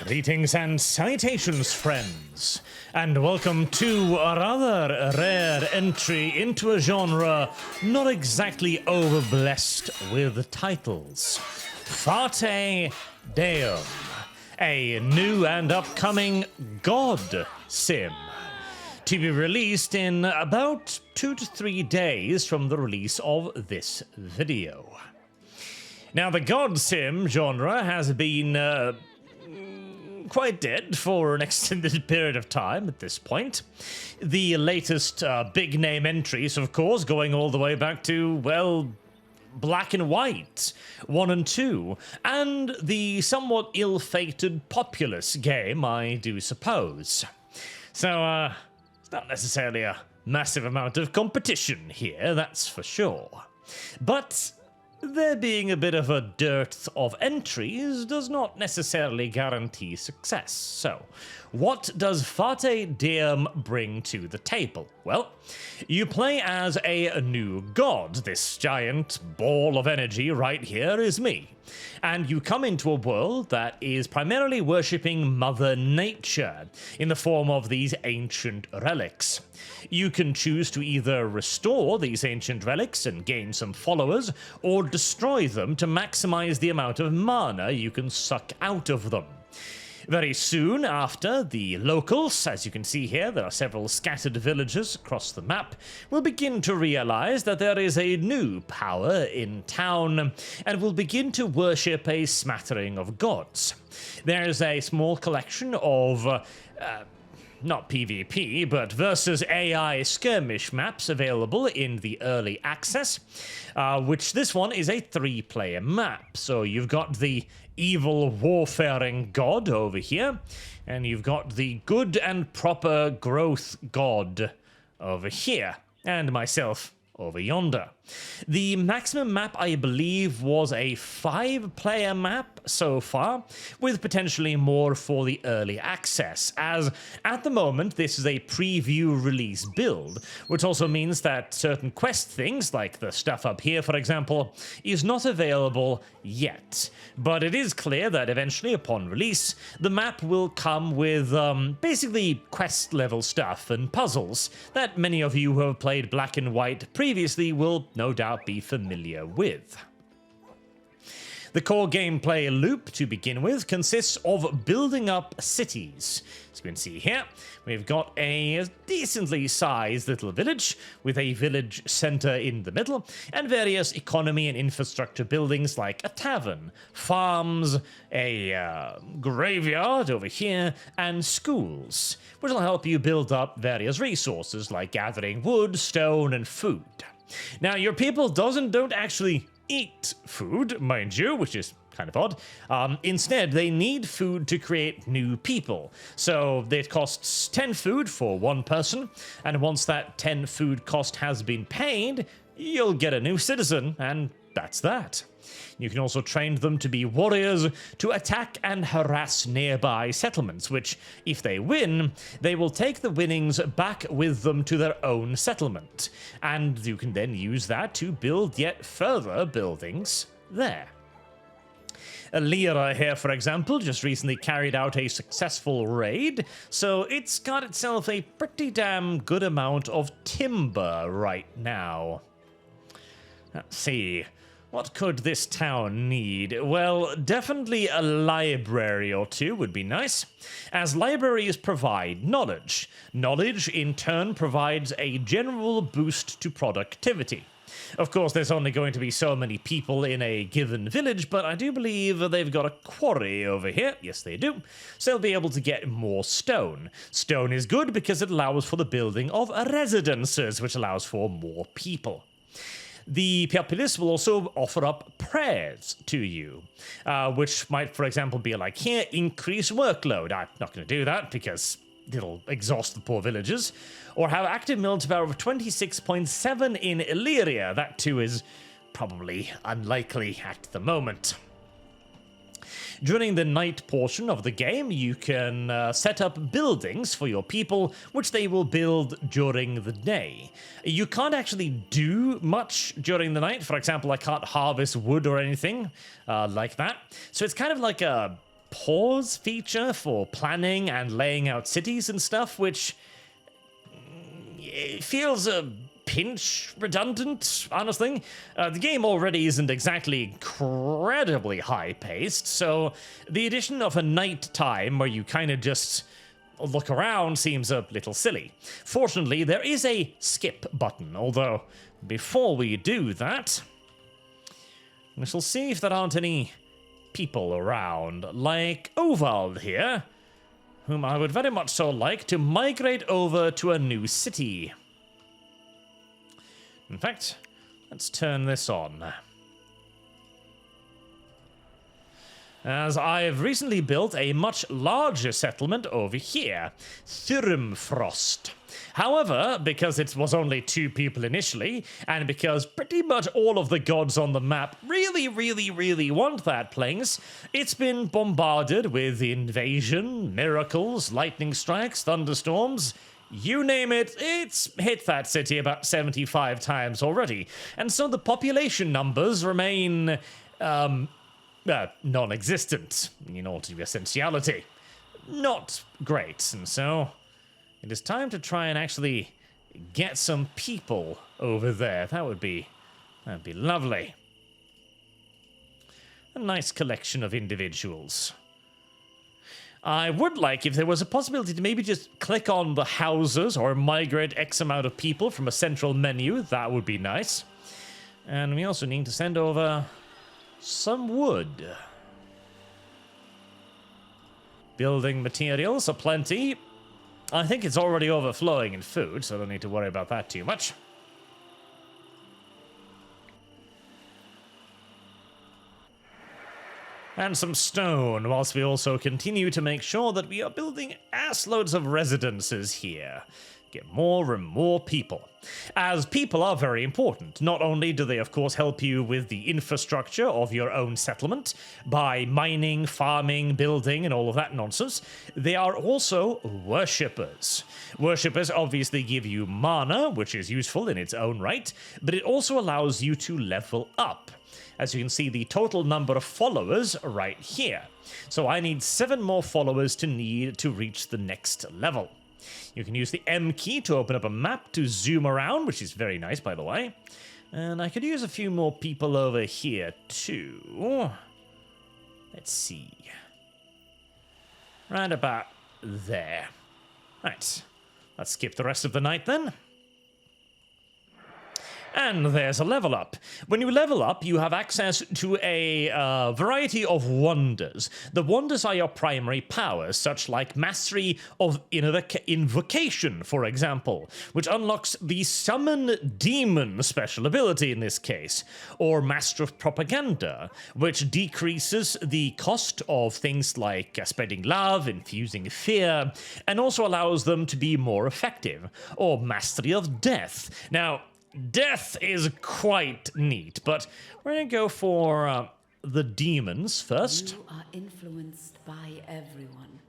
Greetings and salutations, friends, and welcome to a rather rare entry into a genre not exactly overblessed with titles. Fata Deum, a new and upcoming God sim, to be released in about 2 to 3 days from the release of this video. Now, the God sim genre has been quite dead for an extended period of time at this point. The latest big name entries, of course, going all the way back to, well, Black and White 1 and 2, and the somewhat ill-fated Populous game, I do suppose. So, it's not necessarily a massive amount of competition here, that's for sure. But there being a bit of a dearth of entries does not necessarily guarantee success. So, what does Fata Deum bring to the table? Well, you play as a new god. This giant ball of energy right here is me. And you come into a world that is primarily worshipping Mother Nature in the form of these ancient relics. You can choose to either restore these ancient relics and gain some followers, or destroy them to maximize the amount of mana you can suck out of them. Very soon after, the locals, as you can see here, there are several scattered villages across the map, will begin to realize that there is a new power in town, and will begin to worship a smattering of gods. There is a small collection of not PvP, but versus AI skirmish maps available in the early access, which this one is a 3-player map. So you've got the evil warfaring god over here, and you've got the good and proper growth god over here, and myself over yonder. The maximum map, I believe, was a 5-player map so far, with potentially more for the early access, as at the moment this is a preview release build, which also means that certain quest things, like the stuff up here for example, is not available yet. But it is clear that eventually upon release, the map will come with basically quest level stuff and puzzles that many of you who have played Black and White previously will no doubt be familiar with. The core gameplay loop, to begin with, consists of building up cities. As you can see here, we've got a decently sized little village with a village center in the middle, and various economy and infrastructure buildings like a tavern, farms, a graveyard over here, and schools, which will help you build up various resources like gathering wood, stone, and food. Now, your people don't actually eat food, mind you, which is kind of odd. Instead, they need food to create new people. So it costs 10 food for 1 person, and once that 10 food cost has been paid, you'll get a new citizen, and that's that. You can also train them to be warriors to attack and harass nearby settlements, which, if they win, they will take the winnings back with them to their own settlement. And you can then use that to build yet further buildings there. Lyra here, for example, just recently carried out a successful raid, so it's got itself a pretty damn good amount of timber right now. Let's see. What could this town need? Well, definitely a library or two would be nice, as libraries provide knowledge. Knowledge, in turn, provides a general boost to productivity. Of course, there's only going to be so many people in a given village, but I do believe they've got a quarry over here. Yes, they do. So they'll be able to get more stone. Stone is good because it allows for the building of residences, which allows for more people. The populace will also offer up prayers to you, which might, for example, be like, here, increase workload. I'm not going to do that because it'll exhaust the poor villagers. Or have active military power of 26.7 in Illyria. That too is probably unlikely at the moment. During the night portion of the game, you can set up buildings for your people, which they will build during the day. You can't actually do much during the night. For example, I can't harvest wood or anything like that. So it's kind of like a pause feature for planning and laying out cities and stuff, which feels a pinch redundant, honestly. The game already isn't exactly incredibly high-paced, so the addition of a night time where you kind of just look around seems a little silly. Fortunately, there is a skip button, although before we do that, we shall see if there aren't any people around, like Ovald here, whom I would very much so like to migrate over to a new city. In fact, let's turn this on. As I have recently built a much larger settlement over here, Thurmfrost. However, because it was only 2 people initially, and because pretty much all of the gods on the map really want that place, it's been bombarded with invasion, miracles, lightning strikes, thunderstorms. You name it, it's hit that city about 75 times already. And so the population numbers remain, non-existent, in all to essentiality. Not great, and so it is time to try and actually get some people over there. That'd be lovely. A nice collection of individuals. I would like if there was a possibility to maybe just click on the houses or migrate X amount of people from a central menu. That would be nice. And we also need to send over some wood. Building materials are plenty. I think it's already overflowing in food, so I don't need to worry about that too much. And some stone, whilst we also continue to make sure that we are building assloads of residences here. Get more and more people. As people are very important. Not only do they, of course, help you with the infrastructure of your own settlement by mining, farming, building, and all of that nonsense, they are also worshippers. Worshippers obviously give you mana, which is useful in its own right, but it also allows you to level up. As you can see, the total number of followers right here. So I need 7 more followers to reach the next level. You can use the M key to open up a map to zoom around, which is very nice, by the way. And I could use a few more people over here, too. Let's see. Right about there. Right. Let's skip the rest of the night, then. And there's a level up. When you level up, you have access to a variety of wonders. The wonders are your primary powers, such like Mastery of Invocation, for example, which unlocks the Summon Demon special ability in this case, or Master of Propaganda, which decreases the cost of things like spreading love, infusing fear, and also allows them to be more effective, or Mastery of Death. Now, Death is quite neat, but we're going to go for the demons first. You are influenced by everyone,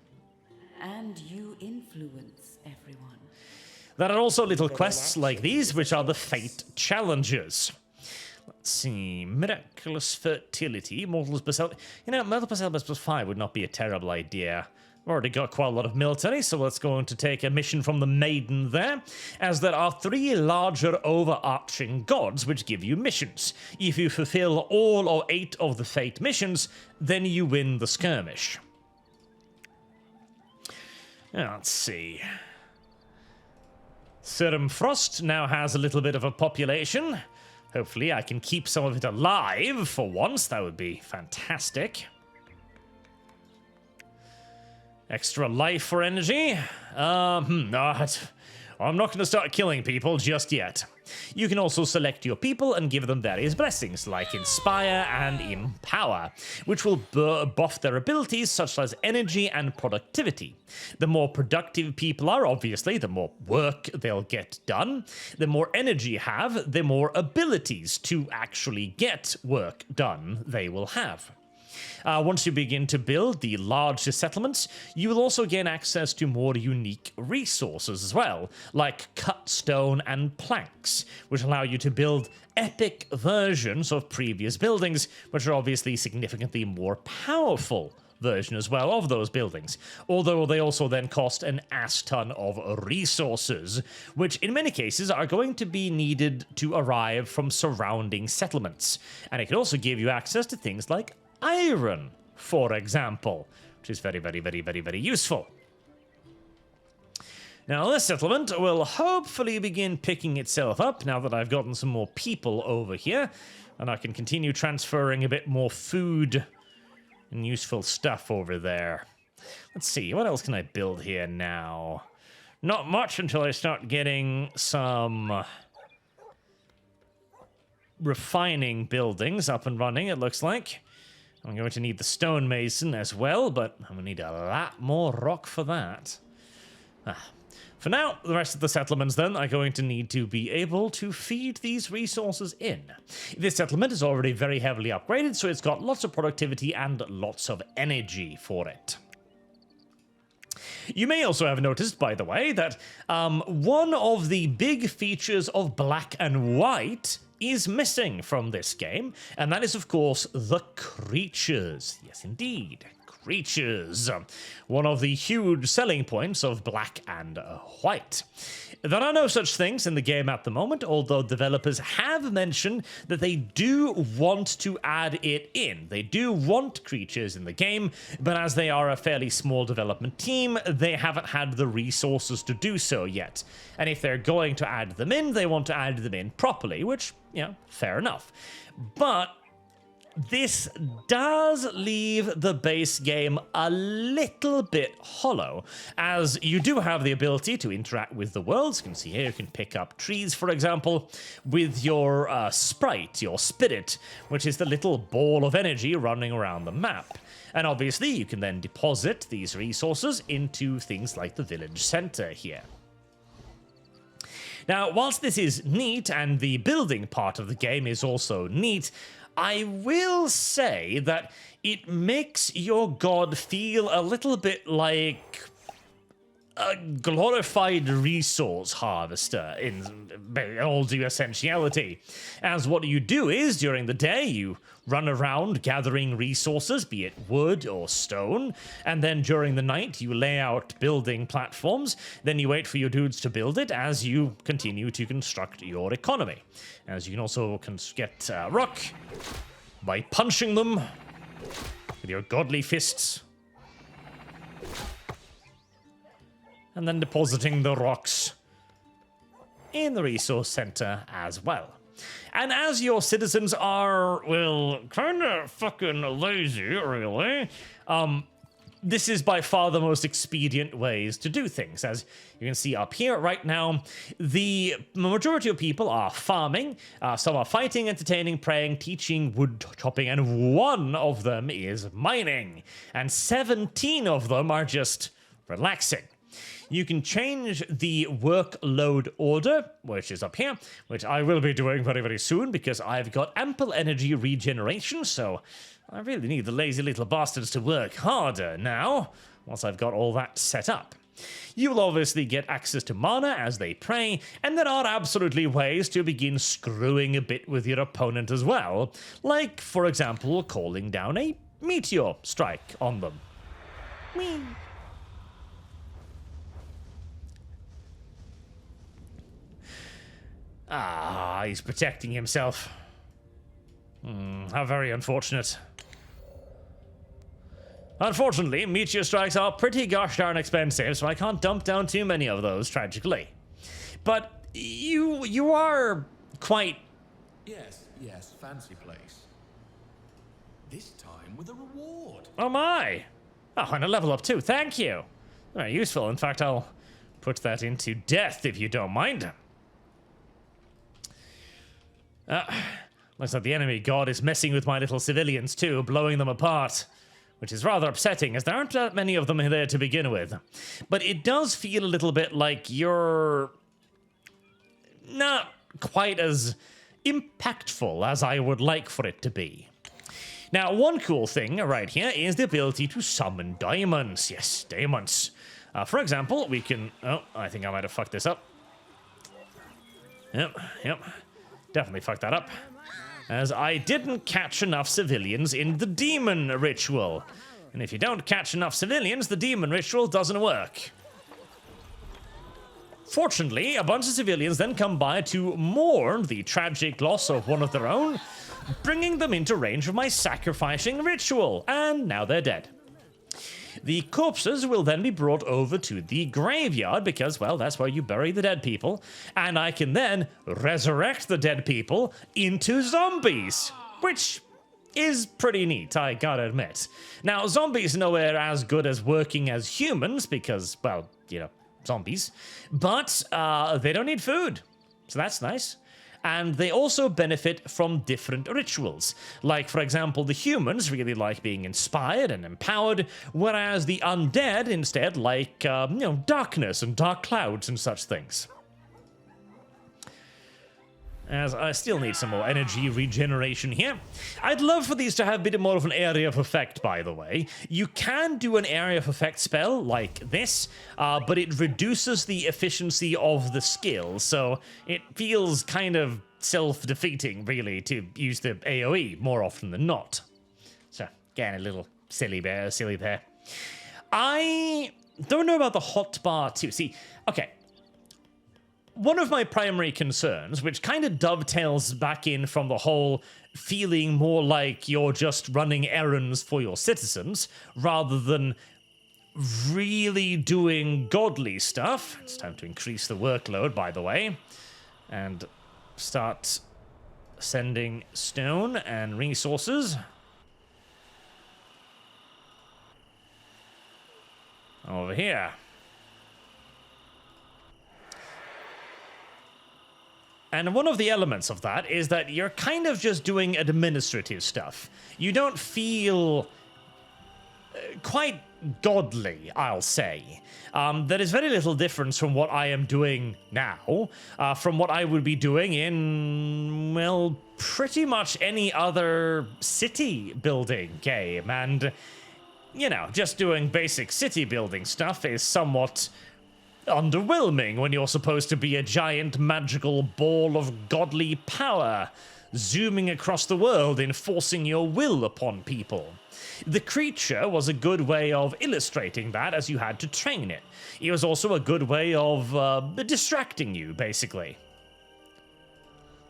and you influence everyone. There are also little quests like these, which are the Fate Challenges. Let's see. Miraculous Fertility. Mortals Basel. Mortal Basel plus 5 would not be a terrible idea. I've already got quite a lot of military, so let's go on to take a mission from the Maiden there, as there are 3 larger overarching gods which give you missions. If you fulfill all or 8 of the Fate missions, then you win the skirmish. Let's see. Thurmfrost now has a little bit of a population. Hopefully I can keep some of it alive for once. That would be fantastic. Extra life for energy? I'm not going to start killing people just yet. You can also select your people and give them various blessings, like Inspire and Empower, which will buff their abilities such as energy and productivity. The more productive people are, obviously, the more work they'll get done. The more energy you have, the more abilities to actually get work done they will have. Once you begin to build the larger settlements, you will also gain access to more unique resources as well, like cut stone and planks, which allow you to build epic versions of previous buildings, which are obviously significantly more powerful version as well of those buildings, although they also then cost an ass ton of resources, which in many cases are going to be needed to arrive from surrounding settlements. And it can also give you access to things like iron, for example, which is very, very, very, very, very useful. Now, this settlement will hopefully begin picking itself up now that I've gotten some more people over here, and I can continue transferring a bit more food and useful stuff over there. Let's see, what else can I build here now? Not much until I start getting some refining buildings up and running, it looks like. I'm going to need the stonemason as well, but I'm going to need a lot more rock for that. For now, the rest of the settlements then are going to need to be able to feed these resources in. This settlement is already very heavily upgraded, so it's got lots of productivity and lots of energy for it. You may also have noticed, by the way, that one of the big features of black and white is missing from this game, and that is, of course, the creatures. Yes, indeed. Creatures. One of the huge selling points of black and white. There are no such things in the game at the moment, although developers have mentioned that they do want to add it in. They do want creatures in the game, but as they are a fairly small development team, they haven't had the resources to do so yet. And if they're going to add them in, they want to add them in properly, which, fair enough. But this does leave the base game a little bit hollow, as you do have the ability to interact with the worlds. You can see here you can pick up trees, for example, with your sprite, your spirit, which is the little ball of energy running around the map. And obviously you can then deposit these resources into things like the village center here. Now, whilst this is neat, and the building part of the game is also neat, I will say that it makes your god feel a little bit like a glorified resource harvester in all due essentiality. As what you do is, during the day, you run around gathering resources, be it wood or stone, and then during the night you lay out building platforms, then you wait for your dudes to build it as you continue to construct your economy. As you can also get rock by punching them with your godly fists, and then depositing the rocks in the resource center as well. And as your citizens are, well, kind of fucking lazy, really, this is by far the most expedient ways to do things. As you can see up here right now, the majority of people are farming, some are fighting, entertaining, praying, teaching, wood chopping, and one of them is mining. And 17 of them are just relaxing. You can change the workload order, which is up here, which I will be doing very, very soon because I've got ample energy regeneration, so I really need the lazy little bastards to work harder now, once I've got all that set up. You will obviously get access to mana as they pray, and there are absolutely ways to begin screwing a bit with your opponent as well, like, for example, calling down a meteor strike on them. Whee! Ah, he's protecting himself. How very unfortunate. Unfortunately, meteor strikes are pretty gosh darn expensive, so I can't dump down too many of those, tragically. But you are quite... Yes, fancy place. This time with a reward. Oh my! Oh, and a level up too, thank you! Very useful, in fact I'll put that into death if you don't mind. Looks like the enemy god is messing with my little civilians too, blowing them apart, which is rather upsetting as there aren't that many of them there to begin with. But it does feel a little bit like you're not quite as impactful as I would like for it to be. Now, one cool thing right here is the ability to summon diamonds. Yes, diamonds. For example, we can... Oh, I think I might have fucked this up. Yep. Definitely fucked that up, as I didn't catch enough civilians in the demon ritual. And if you don't catch enough civilians, the demon ritual doesn't work. Fortunately, a bunch of civilians then come by to mourn the tragic loss of one of their own, bringing them into range of my sacrificing ritual, and now they're dead. The corpses will then be brought over to the graveyard because, well, that's where you bury the dead people, and I can then resurrect the dead people into zombies, which is pretty neat, I gotta admit. Now, zombies nowhere as good as working as humans because, well, you know, zombies, but they don't need food, so that's nice. And they also benefit from different rituals. Like, for example, the humans really like being inspired and empowered, whereas the undead instead like, darkness and dark clouds and such things. As I still need some more energy regeneration here. I'd love for these to have a bit more of an area of effect, by the way. You can do an area of effect spell like this, but it reduces the efficiency of the skill, so it feels kind of self-defeating, really, to use the AoE more often than not. So, getting a little silly there. I don't know about the hotbar too. See, okay. One of my primary concerns, which kind of dovetails back in from the whole feeling more like you're just running errands for your citizens, rather than really doing godly stuff. It's time to increase the workload, by the way, and start sending stone and resources over here. And one of the elements of that is that you're kind of just doing administrative stuff. You don't feel quite godly, I'll say. There is very little difference from what I am doing now, from what I would be doing in, well, pretty much any other city building game. And, you know, just doing basic city building stuff is somewhat underwhelming when you're supposed to be a giant magical ball of godly power, zooming across the world, enforcing your will upon people. The creature was a good way of illustrating that, as you had to train it. It was also a good way of distracting you, basically.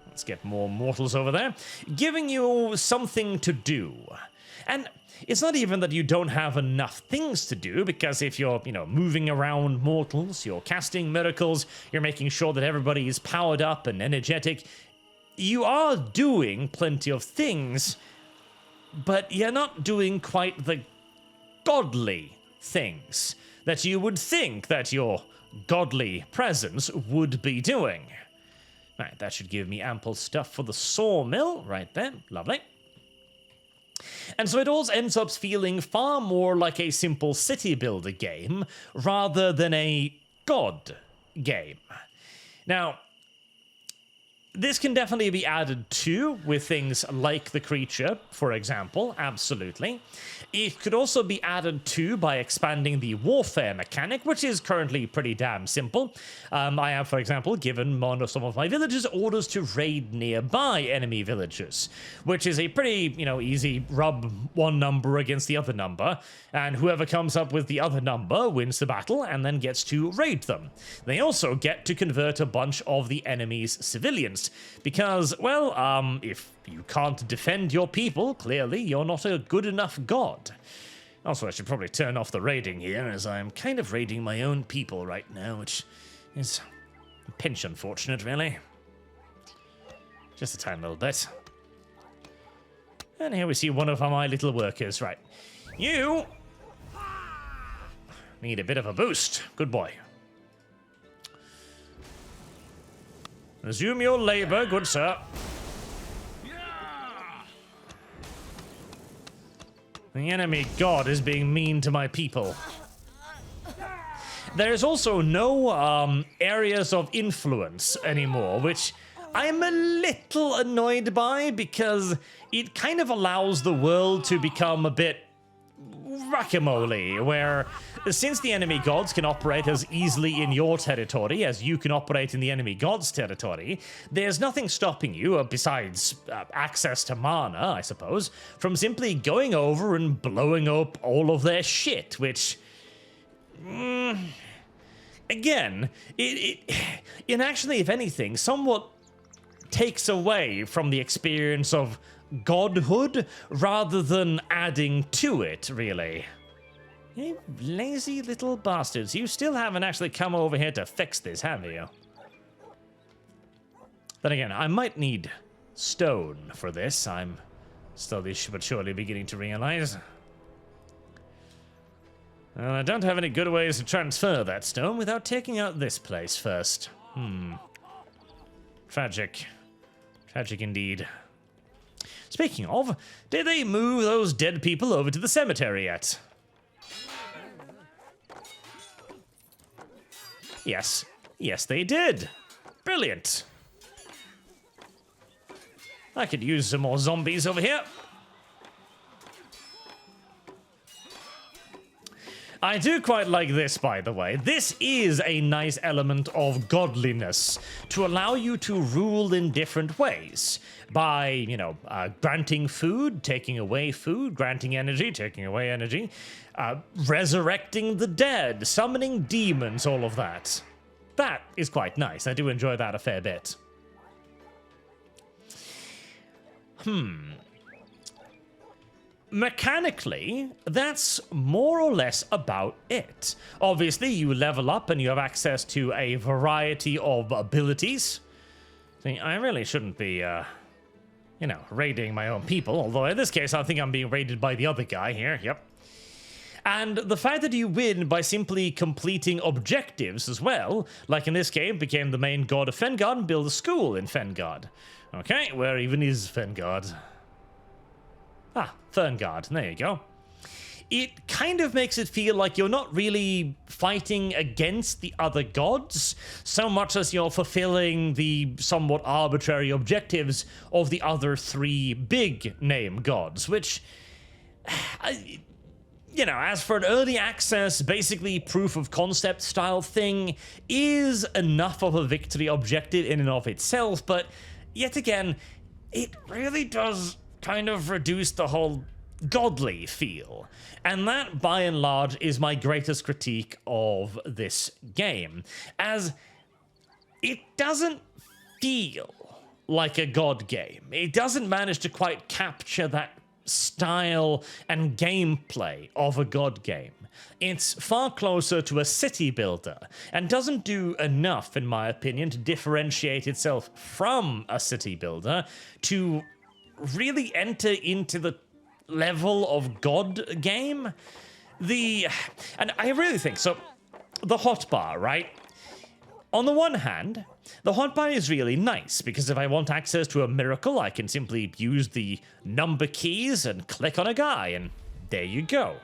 Let's get more mortals over there. Giving you something to do. And it's not even that you don't have enough things to do, because if you're, moving around mortals, you're casting miracles, you're making sure that everybody is powered up and energetic, you are doing plenty of things, but you're not doing quite the godly things that you would think that your godly presence would be doing. Right, that should give me ample stuff for the sawmill right there. Lovely. And so it all ends up feeling far more like a simple city builder game rather than a god game. Now, this can definitely be added to with things like the creature, for example, absolutely. It could also be added to by expanding the warfare mechanic, which is currently pretty damn simple. I have, for example, given some of my villagers orders to raid nearby enemy villages, which is a pretty, easy rub one number against the other number, and whoever comes up with the other number wins the battle and then gets to raid them. They also get to convert a bunch of the enemy's civilians, because, well, if you can't defend your people, clearly you're not a good enough god. Also, I should probably turn off the raiding here, as I'm kind of raiding my own people right now, which is a pinch unfortunate, really. Just a tiny little bit. And here we see one of my little workers. Right. You need a bit of a boost. Good boy. Resume your labor, good sir. The enemy god is being mean to my people. There's also no areas of influence anymore, which I'm a little annoyed by, because it kind of allows the world to become a bit whack-a-mole, where since the enemy gods can operate as easily in your territory as you can operate in the enemy gods' territory, there's nothing stopping you, besides access to mana, I suppose, from simply going over and blowing up all of their shit, which... again, it actually, if anything, somewhat takes away from the experience of godhood rather than adding to it, really. You lazy little bastards. You still haven't actually come over here to fix this, have you? Then again, I might need stone for this. I'm slowly but surely beginning to realize. Well, I don't have any good ways to transfer that stone without taking out this place first. Tragic. Tragic indeed. Speaking of, did they move those dead people over to the cemetery yet? Yes. Yes, they did. Brilliant. I could use some more zombies over here. I do quite like this, by the way. This is a nice element of godliness to allow you to rule in different ways. By, you know, granting food, taking away food, granting energy, taking away energy, resurrecting the dead, summoning demons, all of that. That is quite nice. I do enjoy that a fair bit. Mechanically, that's more or less about it. Obviously, you level up and you have access to a variety of abilities. See, I really shouldn't be, you know, raiding my own people, although in this case, I think I'm being raided by the other guy here, yep. And the fact that you win by simply completing objectives as well, like in this game, became the main god of Fengard and build a school in Fengard. Okay, where even is Fengard? Ah, Ferngard, there you go. It kind of makes it feel like you're not really fighting against the other gods, so much as you're fulfilling the somewhat arbitrary objectives of the other three big name gods, which, you know, as for an early access, basically proof of concept style thing, is enough of a victory objective in and of itself, but yet again, it really does kind of reduce the whole godly feel. And that, by and large, is my greatest critique of this game, as it doesn't feel like a god game. It doesn't manage to quite capture that style and gameplay of a god game. It's far closer to a city builder, and doesn't do enough, in my opinion, to differentiate itself from a city builder to really enter into the level of god game. And I really think, so, the hotbar, right? On the one hand, the hotbar is really nice, because if I want access to a miracle, I can simply use the number keys and click on a guy, and there you go.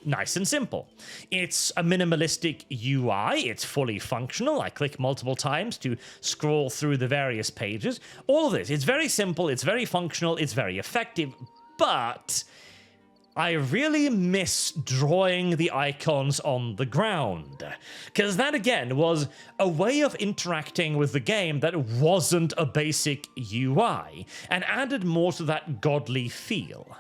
Nice and simple. It's a minimalistic UI, it's fully functional, I click multiple times to scroll through the various pages. All of this, it's very simple, it's very functional, it's very effective, but I really miss drawing the icons on the ground, because that again was a way of interacting with the game that wasn't a basic UI, and added more to that godly feel.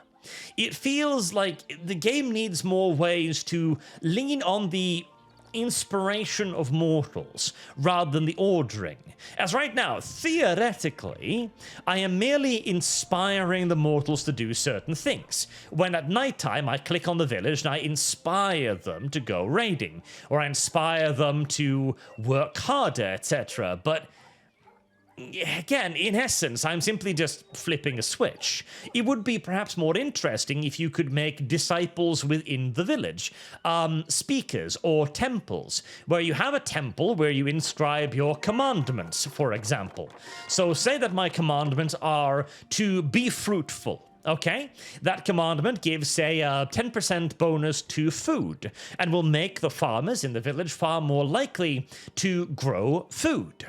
It feels like the game needs more ways to lean on the inspiration of mortals rather than the ordering. As right now, theoretically, I am merely inspiring the mortals to do certain things. When at nighttime I click on the village and I inspire them to go raiding, or I inspire them to work harder, etc. But again, in essence, I'm simply just flipping a switch. It would be perhaps more interesting if you could make disciples within the village, speakers or temples, where you have a temple where you inscribe your commandments, for example. So say that my commandments are to be fruitful. Okay, that commandment gives a 10% bonus to food and will make the farmers in the village far more likely to grow food.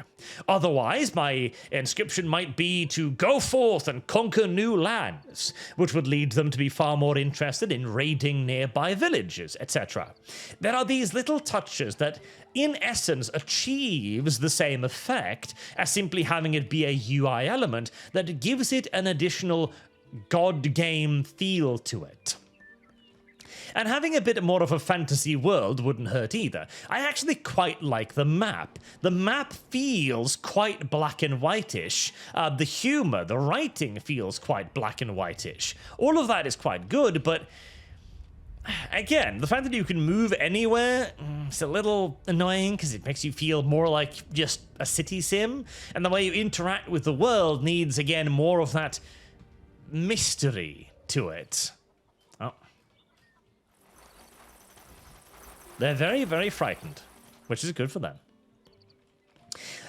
Otherwise, my inscription might be to go forth and conquer new lands, which would lead them to be far more interested in raiding nearby villages, etc. There are these little touches that, in essence, achieves the same effect as simply having it be a UI element that gives it an additional God game feel to it. And having a bit more of a fantasy world wouldn't hurt either. I actually quite like the map. The map feels quite black and whitish. The humor, the writing feels quite black and whitish. All of that is quite good, but again, the fact that you can move anywhere is a little annoying because it makes you feel more like just a city sim. And the way you interact with the world needs, again, more of that mystery to it. Oh. They're very, very frightened, which is good for them.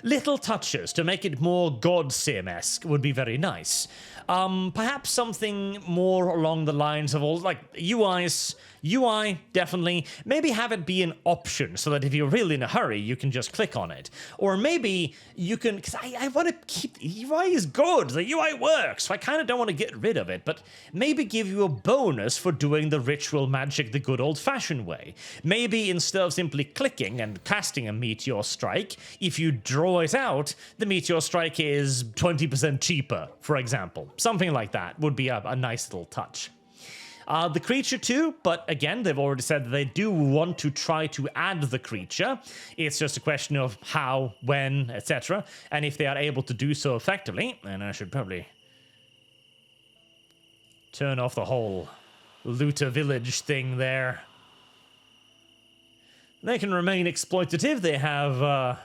Little touches to make it more God Sim-esque would be very nice. Perhaps something more along the lines of all, like, UI, definitely. Maybe have it be an option so that if you're really in a hurry, you can just click on it. Or maybe you can, because I want to keep, UI is good, the UI works, so I kind of don't want to get rid of it, but maybe give you a bonus for doing the ritual magic the good old-fashioned way. Maybe instead of simply clicking and casting a meteor strike, if you draw it out, the meteor strike is 20% cheaper, for example. Something like that would be a nice little touch. The creature too, but again, they've already said that they do want to try to add the creature. It's just a question of how, when, etc. And if they are able to do so effectively, and I should probably turn off the whole loot a village thing there. They can remain exploitative. They have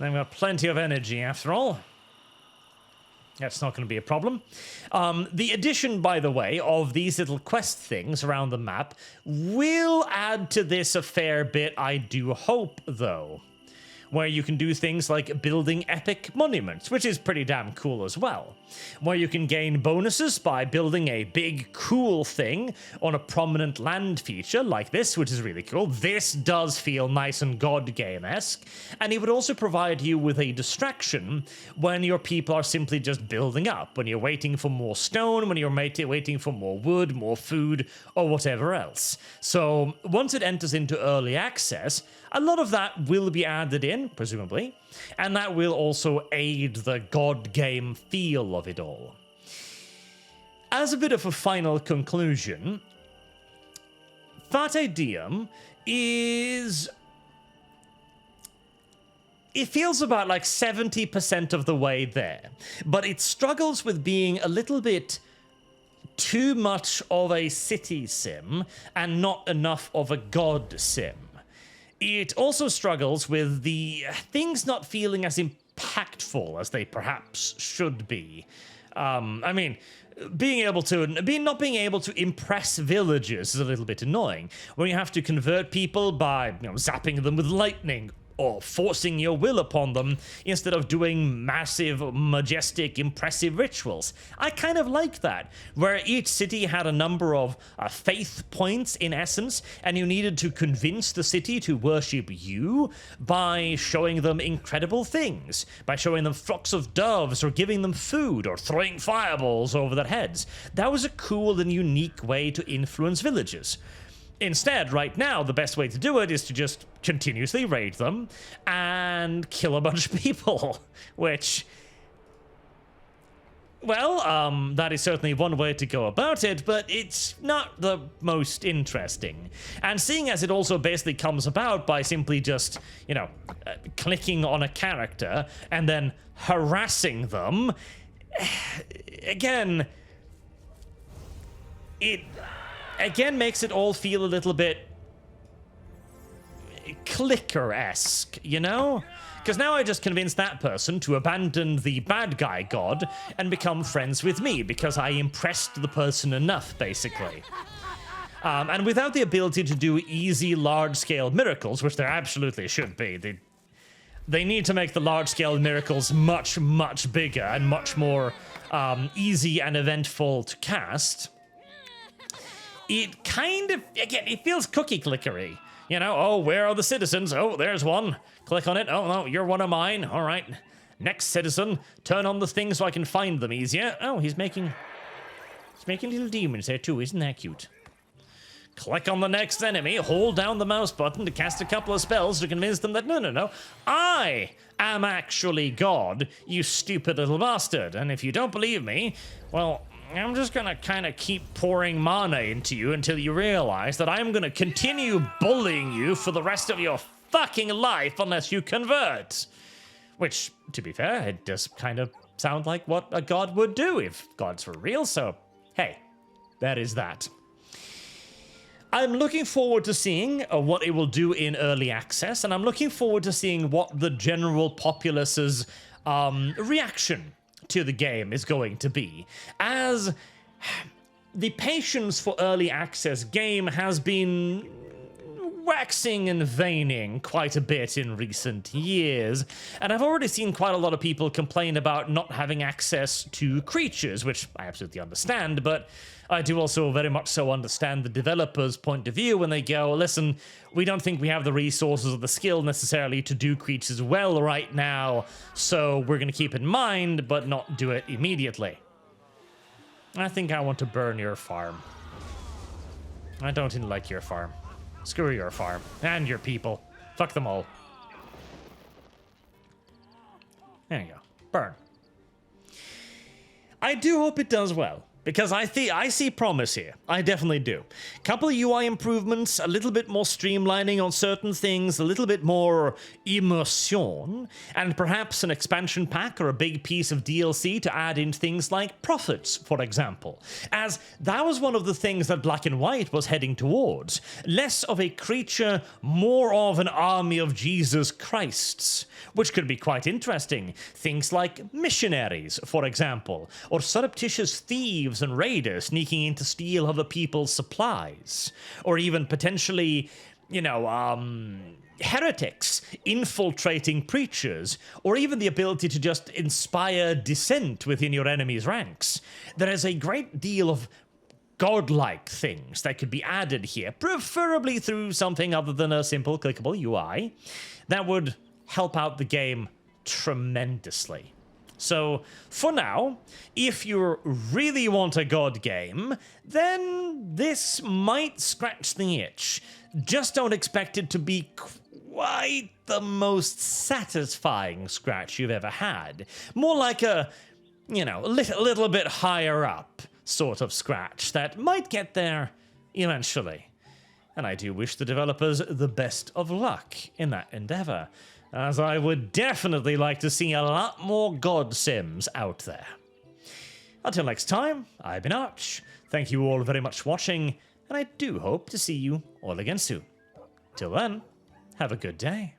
they've got plenty of energy after all. That's not going to be a problem. The addition, by the way, of these little quest things around the map will add to this a fair bit, I do hope, though. Where you can do things like building epic monuments, which is pretty damn cool as well. Where you can gain bonuses by building a big, cool thing on a prominent land feature like this, which is really cool. This does feel nice and God game-esque. And it would also provide you with a distraction when your people are simply just building up, when you're waiting for more stone, when you're waiting for more wood, more food, or whatever else. So once it enters into early access, a lot of that will be added in, presumably, and that will also aid the God game feel of it all. As a bit of a final conclusion, Fata Deum is... It feels about like 70% of the way there, but it struggles with being a little bit too much of a city sim and not enough of a God sim. It also struggles with the things not feeling as impactful as they perhaps should be. I mean, not being able to impress villagers is a little bit annoying. When you have to convert people by, zapping them with lightning, or forcing your will upon them instead of doing massive, majestic, impressive rituals. I kind of like that, where each city had a number of faith points in essence, and you needed to convince the city to worship you by showing them incredible things, by showing them flocks of doves, or giving them food, or throwing fireballs over their heads. That was a cool and unique way to influence villagers. Instead, right now, the best way to do it is to just continuously raid them and kill a bunch of people, which, well, that is certainly one way to go about it, but it's not the most interesting. And seeing as it also basically comes about by simply just, clicking on a character and then harassing them, again, it... again makes it all feel a little bit clicker-esque, Because now I just convinced that person to abandon the bad guy god and become friends with me because I impressed the person enough, basically. And without the ability to do easy, large-scale miracles, which there absolutely should be, they need to make the large-scale miracles much, much bigger and much more easy and eventful to cast. It kind of, again, it feels cookie-clickery. You know, oh, where are the citizens? Oh, there's one. Click on it. Oh, no, you're one of mine. All right. Next citizen. Turn on the thing so I can find them easier. Oh, he's making little demons there too. Isn't that cute? Click on the next enemy. Hold down the mouse button to cast a couple of spells to convince them that no. I am actually God, you stupid little bastard. And if you don't believe me, well, I'm just gonna kind of keep pouring mana into you until you realize that I'm gonna continue bullying you for the rest of your fucking life unless you convert. Which, to be fair, it does kind of sound like what a god would do if gods were real, so hey, that is that. I'm looking forward to seeing what it will do in early access, and I'm looking forward to seeing what the general populace's reaction to the game is going to be, as the patience for early access game has been waxing and waning quite a bit in recent years, and I've already seen quite a lot of people complain about not having access to creatures, which I absolutely understand, but I do also very much so understand the developer's point of view when they go, listen, we don't think we have the resources or the skill necessarily to do creatures well right now, so we're going to keep it in mind, but not do it immediately. I think I want to burn your farm. I don't even like your farm. Screw your farm. And your people. Fuck them all. There you go. Burn. I do hope it does well, because I see promise here. I definitely do. Couple of UI improvements, a little bit more streamlining on certain things, a little bit more immersion, and perhaps an expansion pack or a big piece of DLC to add in things like profits, for example. As that was one of the things that Black and White was heading towards. Less of a creature, more of an army of Jesus Christs, which could be quite interesting. Things like missionaries, for example, or surreptitious thieves and raiders sneaking in to steal other people's supplies, or even potentially, heretics infiltrating preachers, or even the ability to just inspire dissent within your enemy's ranks. There is a great deal of godlike things that could be added here, preferably through something other than a simple clickable UI, that would help out the game tremendously. So, for now, if you really want a god game, then this might scratch the itch. Just don't expect it to be quite the most satisfying scratch you've ever had. More like a, little bit higher up sort of scratch that might get there eventually. And I do wish the developers the best of luck in that endeavor, as I would definitely like to see a lot more God Sims out there. Until next time, I've been Arch. Thank you all very much for watching, and I do hope to see you all again soon. Till then, have a good day.